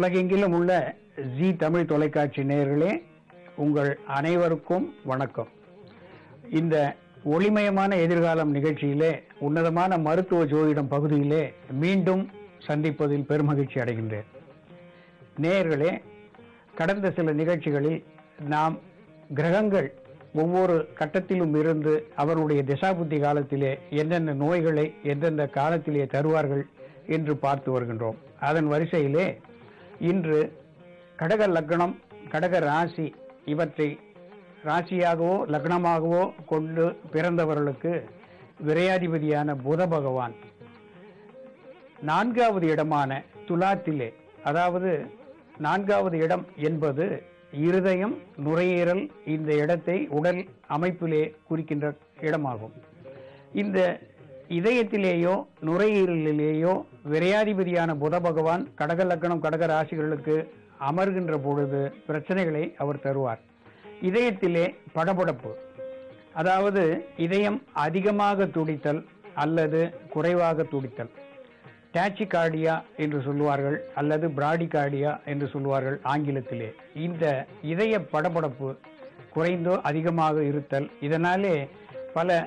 உலகெங்கிலும் உள்ள ஜி தமிழ் தொலைக்காட்சி நேயர்களே, உங்கள் அனைவருக்கும் வணக்கம். இந்த ஒளிமயமான எதிர்காலம் நிகழ்ச்சியிலே உன்னதமான மருத்துவ ஜோதிடம் பகுதியிலே மீண்டும் சந்திப்பதில் பெருமகிழ்ச்சி அடைகின்றேன். நேயர்களே, கடந்த சில நிகழ்ச்சிகளில் நாம் கிரகங்கள் ஒவ்வொரு கட்டத்திலும் இருந்து அவருடைய திசாபுத்தி காலத்திலே என்னென்ன நோய்களை எந்தெந்த காலத்திலே தருவார்கள் என்று பார்த்து வருகின்றோம். அதன் வரிசையிலே இன்று கடக லக்னம், கடக ராசி இவற்றை ராசியாகவோ லக்னமாகவோ கொண்டு பிறந்தவர்களுக்கு விரையாதிபதியான புத பகவான் 4வது இடமான துலாத்திலே, அதாவது 4வது இடம் என்பது இருதயம், நுரையீரல், இந்த இடத்தை உடல் அமைப்பிலே குறிக்கின்ற இடமாகும். இந்த இதயத்திலேயோ நுரையீரலிலேயோ விரையாதிபதியான புத பகவான் கடக லக்னம், கடக ராசிகளுக்கு அமர்கின்ற பொழுது பிரச்சனைகளை அவர் தருவார். இதயத்திலே படபடப்பு, அதாவது இதயம் அதிகமாக துடித்தல் அல்லது குறைவாக துடித்தல், டாச்சிகார்டியா என்று சொல்லுவார்கள் அல்லது பிராடிகார்டியா என்று சொல்லுவார்கள் ஆங்கிலத்திலே. இந்த இதய படபடப்பு குறைந்தோ அதிகமாக இருத்தல், இதனாலே பல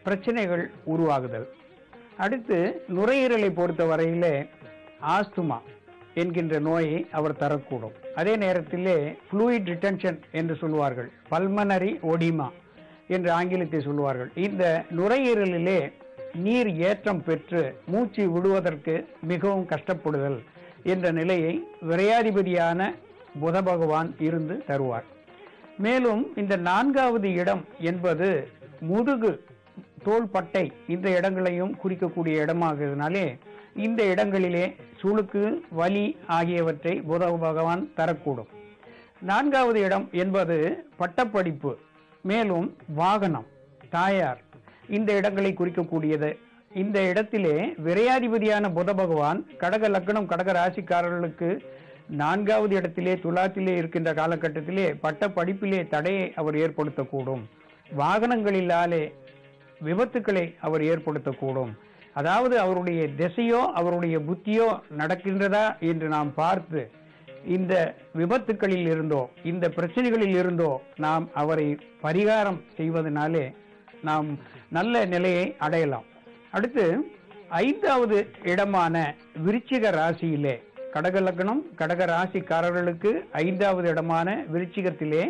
பிரச்சனைகள் உருவாகுதல். அடுத்து நுரையீரலை பொறுத்த வரையிலே ஆஸ்துமா என்கின்ற நோயை அவர் தரக்கூடும். அதே நேரத்திலே ஃப்ளூயிட் ரிட்டன்ஷன் என்று சொல்லுவார்கள், பல்மனரி ஒடிமா என்று ஆங்கிலத்தை சொல்லுவார்கள். இந்த நுரையீரலிலே நீர் ஏற்றம் பெற்று மூச்சு விடுவதற்கு மிகவும் கஷ்டப்படுதல் என்ற நிலையை விரையாதிபதியான புத பகவான் இருந்து தருவார். மேலும் இந்த 4வது இடம் என்பது முதுகு, தோள்பட்டை, இந்த இடங்களையும் குறிக்கக்கூடிய இடமாகிறதுனாலே இந்த இடங்களிலே சுளுக்கு, வலி ஆகியவற்றை புத பகவான் தரக்கூடும். 4வது இடம் என்பது பட்டப்படிப்பு, மேலும் வாகனம், தாயார், இந்த இடங்களை குறிக்கக்கூடியது. இந்த இடத்திலே விரையாதிபதியான புத பகவான் கடக லக்னம், கடக ராசிக்காரர்களுக்கு 4வது இடத்திலே துலாத்திலே இருக்கின்ற காலகட்டத்திலே பட்ட படிப்பிலே தடையை அவர் ஏற்படுத்தக்கூடும். வாகனங்களிலாலே விபத்துக்களை அவர் ஏற்படுத்தக்கூடும். அதாவது அவருடைய திசையோ அவருடைய புத்தியோ நடக்கின்றதா என்று நாம் பார்த்து இந்த விபத்துக்களில் இருந்தோ இந்த பிரச்சனைகளில் இருந்தோ நாம் அவரை பரிகாரம் செய்வதனாலே நாம் நல்ல நிலையை அடையலாம். அடுத்து 5வது இடமான விருச்சிக ராசியிலே கடக லக்னம், கடக ராசிக்காரர்களுக்கு 5வது இடமான விருச்சிகத்திலே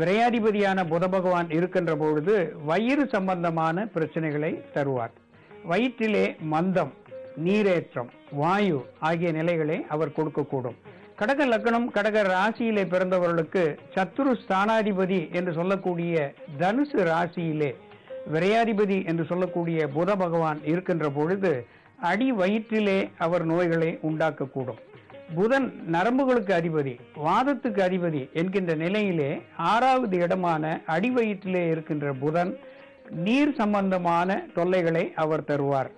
விரையாதிபதியான புத பகவான் இருக்கின்ற பொழுது வயிறு சம்பந்தமான பிரச்சனைகளை தருவார். வயிற்றிலே மந்தம், நீரேற்றம், வாயு ஆகிய நிலைகளை அவர் கொடுக்கக்கூடும். கடக லக்னம், கடக ராசியிலே பிறந்தவர்களுக்கு சத்துரு ஸ்தானாதிபதி என்று சொல்லக்கூடிய தனுசு ராசியிலே விரையாதிபதி என்று சொல்லக்கூடிய புத பகவான் இருக்கின்ற பொழுது அடி வயிற்றிலே அவர் நோய்களை உண்டாக்கக்கூடும். புதன் நரம்புகளுக்கு அதிபதி, வாதத்துக்கு அதிபதி என்கின்ற நிலையிலே 6வது இடமான அடி வயிற்றிலே இருக்கின்ற புதன் நீர் சம்பந்தமான தொல்லைகளை அவர் தருவார்.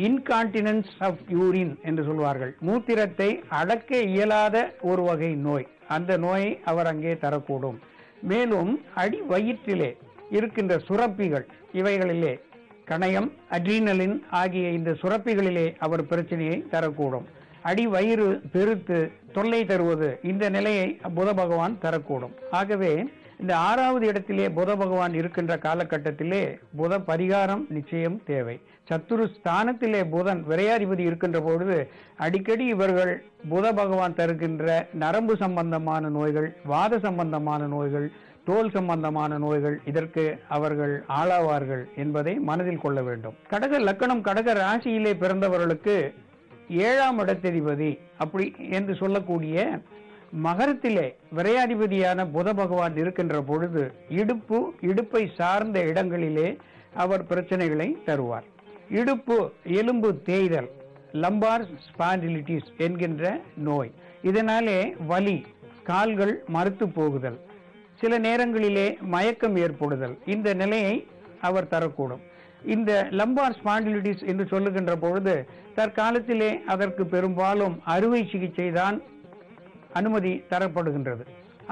இன்கான்டினன்ஸ் ஆஃப் யூரின் என்று சொல்வார்கள், மூத்திரத்தை அடக்க இயலாத ஒரு வகை நோய், அந்த நோயை அவர் அங்கே தரக்கூடும். மேலும் அடி வயிற்றிலே இருக்கின்ற சுரப்பிகள், இவைகளிலே கணையம், அட்ரீனலின் ஆகிய இந்த சுரப்பிகளிலே அவர் பிரச்சனையை தரக்கூடும். அடி வயிறு பெருத்து தொல்லை தருவது, இந்த நிலையை புத பகவான் தரக்கூடும். ஆகவே இந்த 6வது இடத்திலே புத பகவான் இருக்கின்ற காலகட்டத்திலே புத பரிகாரம் நிச்சயம் தேவை. சத்துரு ஸ்தானத்திலே புதன் விரையாதிபதி இருக்கின்ற பொழுது அடிக்கடி இவர்கள் புத பகவான் தருகின்ற நரம்பு சம்பந்தமான நோய்கள், வாத சம்பந்தமான நோய்கள், தோல் சம்பந்தமான நோய்கள், இதற்கு அவர்கள் ஆளாவார்கள் என்பதை மனதில் கொள்ள வேண்டும். கடக லக்னம், கடக ராசியிலே பிறந்தவர்களுக்கு 7ஆம் இடத்ததிபதி அப்படி என்று சொல்லக்கூடிய மகரத்திலே விரையாதிபதியான புத பகவான் இருக்கின்ற பொழுது இடுப்பு, இடுப்பை சார்ந்த இடங்களிலே அவர் பிரச்சனைகளை தருவார். இடுப்பு எலும்பு தேய்தல், லம்பார் ஸ்பாண்டிலிட்டிஸ் என்கின்ற நோய், இதனாலே வலி, கால்கள் மறுத்து போகுதல், சில நேரங்களிலே மயக்கம் ஏற்படுதல், இந்த நிலையை அவர் தரக்கூடும். இந்த லம்பார் ஸ்பாண்டிலிட்டிஸ் என்று சொல்லுகின்ற பொழுது தற்காலத்திலே அதற்கு பெரும்பாலும் அறுவை சிகிச்சை தான் அனுமதி தரப்படுகின்றது.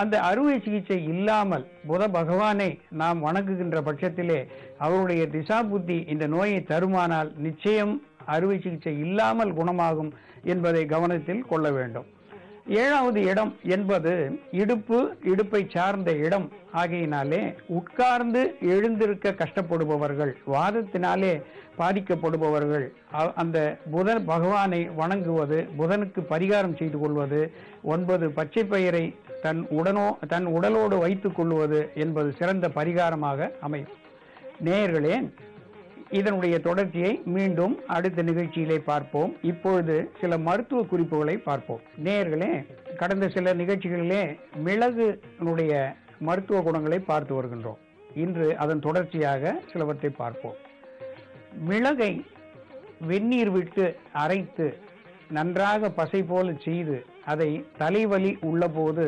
அந்த அறுவை சிகிச்சை இல்லாமல் புத பகவானை நாம் வணங்குகின்ற பட்சத்திலே அவருடைய திசா புத்தி இந்த நோயை தருமானால் நிச்சயம் அறுவை சிகிச்சை இல்லாமல் குணமாகும் என்பதை கவனத்தில் கொள்ள வேண்டும். ஏழாவது இடம் என்பது இடுப்பை சார்ந்த இடம் ஆகையினாலே உட்கார்ந்து எழுந்திருக்க கஷ்டப்படுபவர்கள், வாதத்தினாலே பாதிக்கப்படுபவர்கள், அந்த புதன் பகவானை வணங்குவது, புதனுக்கு பரிகாரம் செய்து கொள்வது, 9 பச்சை பயிரை தன் உடலோடு வைத்துக் கொள்வது என்பது சிறந்த பரிகாரமாக அமையும். நேயர்களே, இதனுடைய தொடர்ச்சியை மீண்டும் அடுத்த நிகழ்ச்சியிலே பார்ப்போம். இப்பொழுது சில மருத்துவ குறிப்புகளை பார்ப்போம். நேயர்களே, கடந்த சில நிகழ்ச்சிகளிலே மிளகுனுடைய மருத்துவ குணங்களை பார்த்து வருகின்றோம். இன்று அதன் தொடர்ச்சியாக சிலவற்றை பார்ப்போம். மிளகை வெந்நீர் விட்டு அரைத்து நன்றாக பசை போல செய்து அதை தலைவலி உள்ளபோது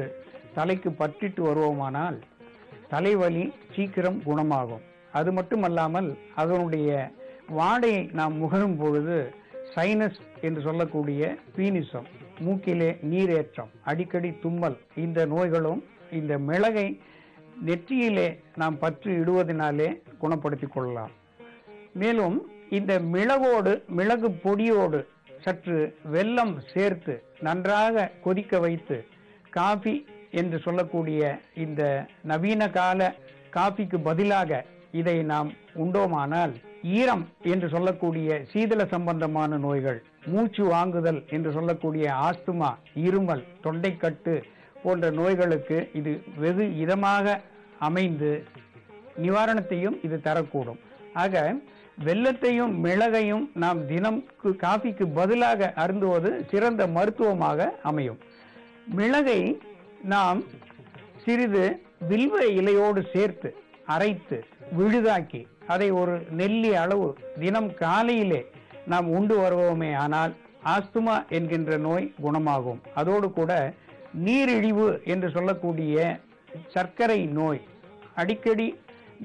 தலைக்கு பற்றிட்டு வருவோமானால் தலைவலி சீக்கிரம் குணமாகும். அது மட்டுமல்லாமல் அதனுடைய வாடையை நாம் முகரும் பொழுது சைனஸ் என்று சொல்லக்கூடிய பீனிசம், மூக்கிலே நீரேற்றம், அடிக்கடி தும்மல், இந்த நோய்களும் இந்த மிளகை நெற்றியிலே நாம் பற்று இடுவதனாலே குணப்படுத்திக் கொள்ளலாம். மேலும் இந்த மிளகு பொடியோடு சற்று வெல்லம் சேர்த்து நன்றாக கொதிக்க வைத்து காபி என்று சொல்லக்கூடிய இந்த நவீன கால காபிக்கு பதிலாக இதை நாம் உண்டோமானால் ஈரம் என்று சொல்லக்கூடிய சீதள சம்பந்தமான நோய்கள், மூச்சு வாங்குதல் என்று சொல்லக்கூடிய ஆஸ்துமா, இருமல், தொண்டைக்கட்டு போன்ற நோய்களுக்கு இது வெகு இதமாக அமைந்து நிவாரணத்தையும் இது தரக்கூடும். ஆக வெல்லத்தையும் மிளகையும் நாம் தினம் காபிக்கு பதிலாக அருந்துவது சிறந்த மருத்துவமாக அமையும். மிளகை நாம் சிறிது வில்வ இலையோடு சேர்த்து அரைத்து விழுதாக்கி அதை ஒரு நெல்லி அளவு தினம் காலையிலே நாம் உண்டு வருவோமே ஆனால் ஆஸ்துமா என்கின்ற நோய் குணமாகும். அதோடு கூட நீரிழிவு என்று சொல்லக்கூடிய சர்க்கரை நோய், அடிக்கடி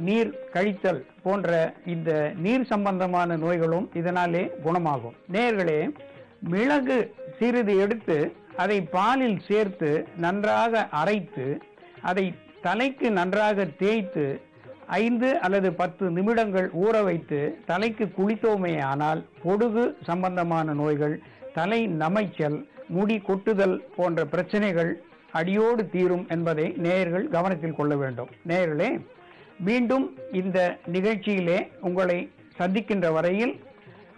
நீர் கழித்தல் போன்ற இந்த நீர் சம்பந்தமான நோய்களும் இதனாலே குணமாகும். நேயர்களே, மிளகு சிறிது எடுத்து அதை பாலில் சேர்த்து நன்றாக அரைத்து அதை தலைக்கு நன்றாக தேய்த்து 5 அல்லது 10 நிமிடங்கள் ஊற வைத்து தலைக்கு குளித்தோமே ஆனால் பொடுகு சம்பந்தமான நோய்கள், தலை நமைச்சல், முடி கொட்டுதல் போன்ற பிரச்சனைகள் அடியோடு தீரும் என்பதை நேயர்கள் கவனத்தில் கொள்ள வேண்டும். நேயர்களே, மீண்டும் இந்த நிகழ்ச்சியிலே உங்களை சந்திக்கின்ற வரையில்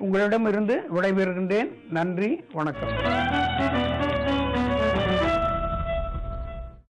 உங்களிடமிருந்து விடைபெறுகின்றேன். நன்றி, வணக்கம்.